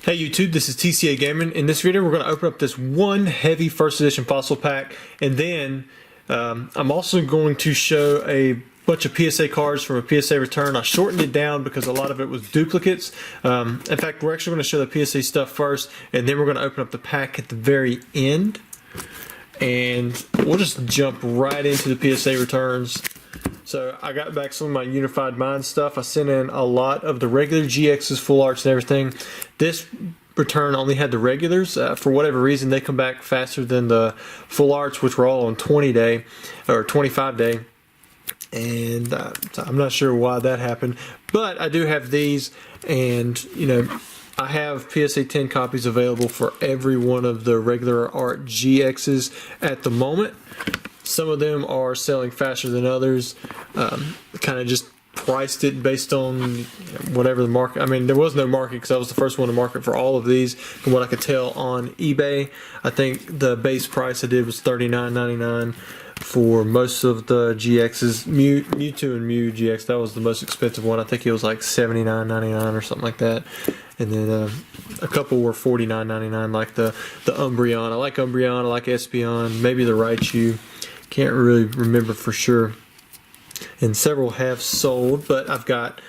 Hey YouTube, this is TCA Gaming. In this video, we're going to open up this one heavy first edition fossil pack, and then I'm also going to show a bunch of PSA cards from a PSA return. I shortened it down because a lot of it was duplicates. In fact, we're actually going to show the PSA stuff first, and then we're going to open up the pack at the very end. And we'll just jump right into the PSA returns. So I got back some of my Unified Mind stuff. I sent in a lot of the regular GXs, full arts and everything. This return only had the regulars. For whatever reason, they come back faster than the full arts, which were all on 20 day or 25 day. And I'm not sure why that happened, but I do have these, and you know, I have PSA 10 copies available for every one of the regular art GXs at the moment. Some of them are selling faster than others. Kind of just priced it based on whatever the market. I mean, there was no market because I was the first one to market for all of these. From what I could tell on eBay, I think the base price I did was $39.99 for most of the GXs. Mewtwo and Mew GX, that was the most expensive one. I think it was like $79.99 or something like that. And then a couple were $49.99, like the Umbreon. I like Umbreon, I like Espeon, maybe the Raichu. Can't really remember for sure. And several have sold, but I've got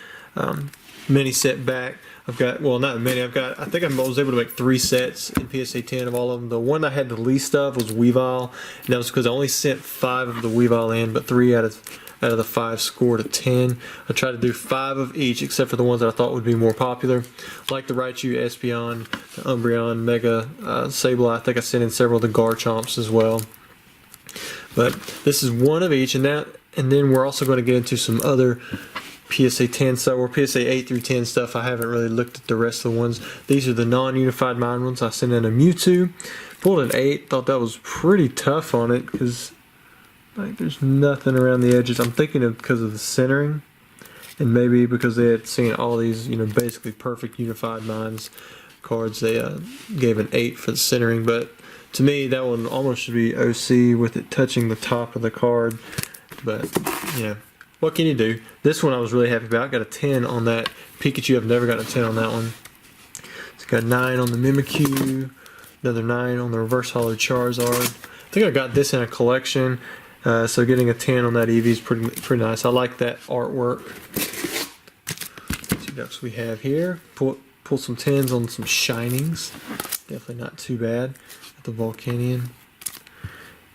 many set back. I've got, well, not many. I think I was able to make 3 sets in PSA 10 of all of them. The one I had the least of was Weavile, and that was because I only sent 5 of the Weavile in, but 3 out of the 5 scored a 10. I tried to do 5 of each, except for the ones that I thought would be more popular, like the Raichu, Espeon, the Umbreon, Mega, Sableye. I think I sent in several of the Garchomps as well. But this is one of each, and then we're also going to get into some other PSA 10 stuff, or PSA 8 through 10 stuff. I haven't really looked at the rest of the ones. These are the non-Unified Mind ones. I sent in a Mewtwo, pulled an 8. Thought that was pretty tough on it because like there's nothing around the edges. I'm thinking of because of the centering, and maybe because they had seen all these, you know, basically perfect Unified Minds cards, they gave an 8 for the centering. But to me, that one almost should be OC with it touching the top of the card. But, you know, what can you do? This one I was really happy about. I got a 10 on that Pikachu. I've never gotten a 10 on that one. It's got 9 on the Mimikyu, another 9 on the Reverse Holo Charizard. I think I got this in a collection, so getting a 10 on that Eevee is pretty nice. I like that artwork. Let's see what else we have here. Pull some 10s on some Shinings. Definitely not too bad. The Volcanion.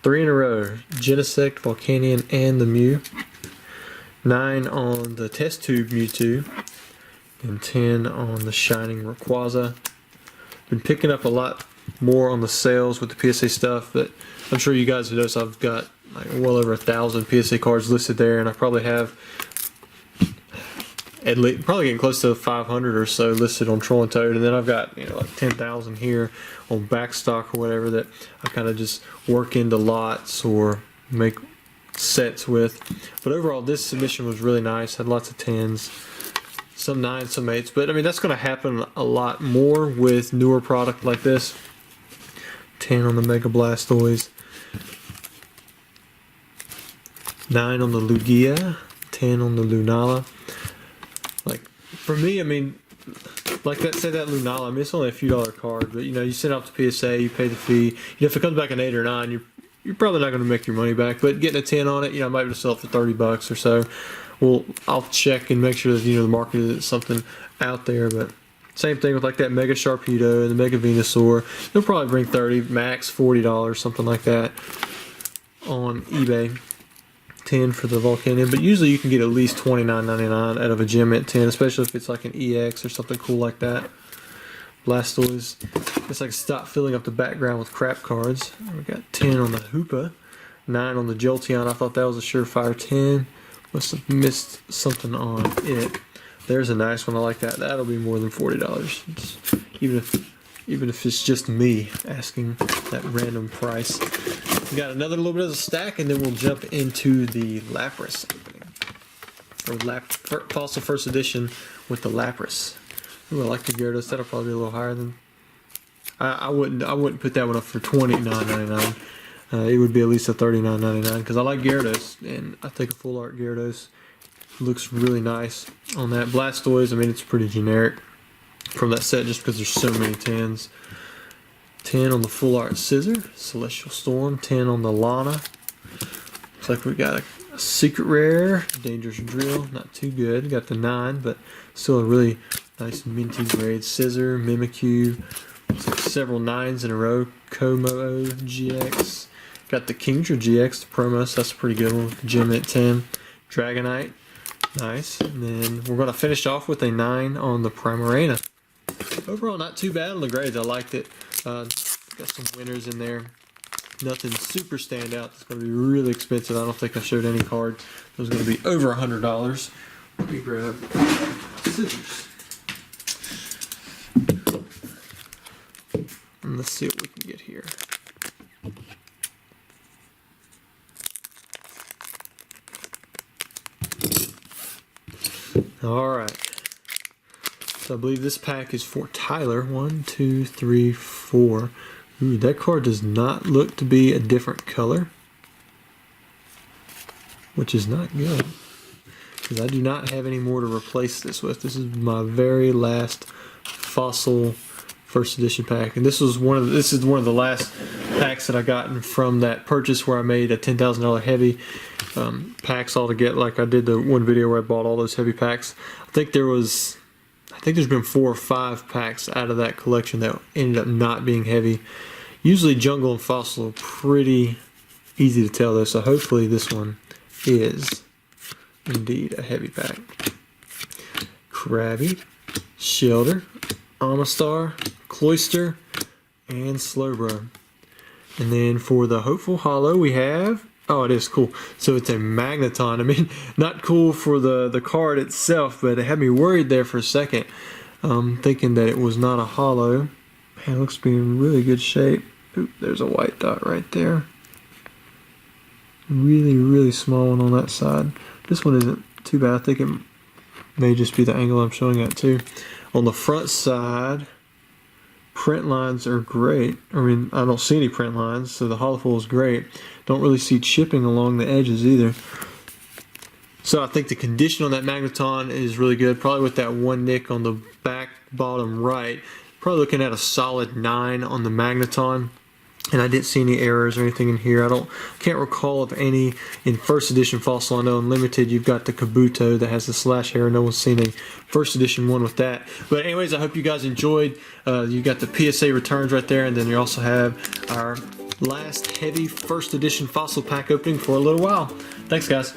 3 in a row. Genesect, Volcanion, and the Mew. 9 on the Test Tube Mewtwo. And 10 on the Shining Rayquaza. Been picking up a lot more on the sales with the PSA stuff, but I'm sure you guys have noticed I've got like well over 1,000 PSA cards listed there, and I probably have at least, probably getting close to 500 or so listed on Troll and Toad, and then I've got, you know, like 10,000 here on backstock or whatever that I kind of just work into lots or make sets with. But overall, this submission was really nice. Had lots of 10s, some 9s, some 8s. But I mean, that's going to happen a lot more with newer product like this. 10 on the Mega Blastoise, 9 on the Lugia, 10 on the Lunala. Like, for me, I mean, like that, say that Lunala, I mean, it's only a few dollar card, but you know, you send out to PSA, you pay the fee. You know, if it comes back an 8 or 9, you're probably not going to make your money back. But getting a 10 on it, you know, I might be able to sell it for 30 bucks or so. Well, I'll check and make sure that, you know, the market is something out there. But same thing with like that Mega Sharpedo and the Mega Venusaur. They'll probably bring 30, max $40, something like that on eBay. 10 for the Volcanion, but usually you can get at least $29.99 out of a Gem Mint 10, especially if it's like an EX or something cool like that. Blastoise, it's like stop filling up the background with crap cards. We got 10 on the Hoopa, 9 on the Jolteon. I thought that was a surefire 10. Must have missed something on it. There's a nice one. I like that. That'll be more than $40. Even if it's just me asking that random price. We got another little bit of a stack, and then we'll jump into the Lapras opening. Or Fossil First Edition with the Lapras. Ooh, I like the Gyarados. That'll probably be a little higher than. I wouldn't put that one up for $29.99. It would be at least a $39.99 because I like Gyarados, and I think a full art Gyarados looks really nice on that. Blastoise, I mean, it's pretty generic. from that set just because there's so many 10s. 10 on the Full Art Scissor, Celestial Storm. 10 on the Lana. Looks like we got a secret rare, Dangerous Drill. Not too good. Got the 9, but still a really nice minty grade Scissor. Mimikyu. Looks like several 9s in a row. Komo GX. Got the Kingdra GX, the promo, so that's a pretty good one. Gem at 10. Dragonite. Nice. And then we're going to finish off with a 9 on the Primarina. Overall, not too bad on the grades. I liked it. Got some winners in there. Nothing super standout. It's going to be really expensive. I don't think I showed any card. It was going to be over $100. Let me grab scissors. And let's see what we can get here. Alright. So I believe this pack is for Tyler. 1, 2, 3, 4. Ooh, that card does not look to be a different color, which is not good, because I do not have any more to replace this with. This is my very last Fossil first edition pack, and this is one of the last packs that I gotten from that purchase where I made a $10,000 heavy packs all to get, like I did the one video where I bought all those heavy packs. I think there's been 4 or 5 packs out of that collection that ended up not being heavy. Usually Jungle and Fossil are pretty easy to tell though, so hopefully this one is indeed a heavy pack. Krabby, Shelter, Amistar, Cloyster, and Slowbro. And then for the Hopeful Hollow we have, oh, it is cool. So it's a Magneton. I mean, not cool for the card itself, but it had me worried there for a second, thinking that it was not a hollow. Man, it looks to be in really good shape. Oop, there's a white dot right there. Really, really small one on that side. This one isn't too bad. I think it may just be the angle I'm showing at too. On the front side, print lines are great. I mean, I don't see any print lines, so the holofoil is great. Don't really see chipping along the edges either. So I think the condition on that Magneton is really good. Probably with that one nick on the back bottom right. Probably looking at a solid 9 on the Magneton. And I didn't see any errors or anything in here. Can't recall of any in first edition Fossil. I know in limited you've got the Kabuto that has the slash hair. No one's seen a first edition one with that. But anyways, I hope you guys enjoyed. You got the PSA returns right there, and then you also have our last heavy first edition Fossil pack opening for a little while. Thanks guys.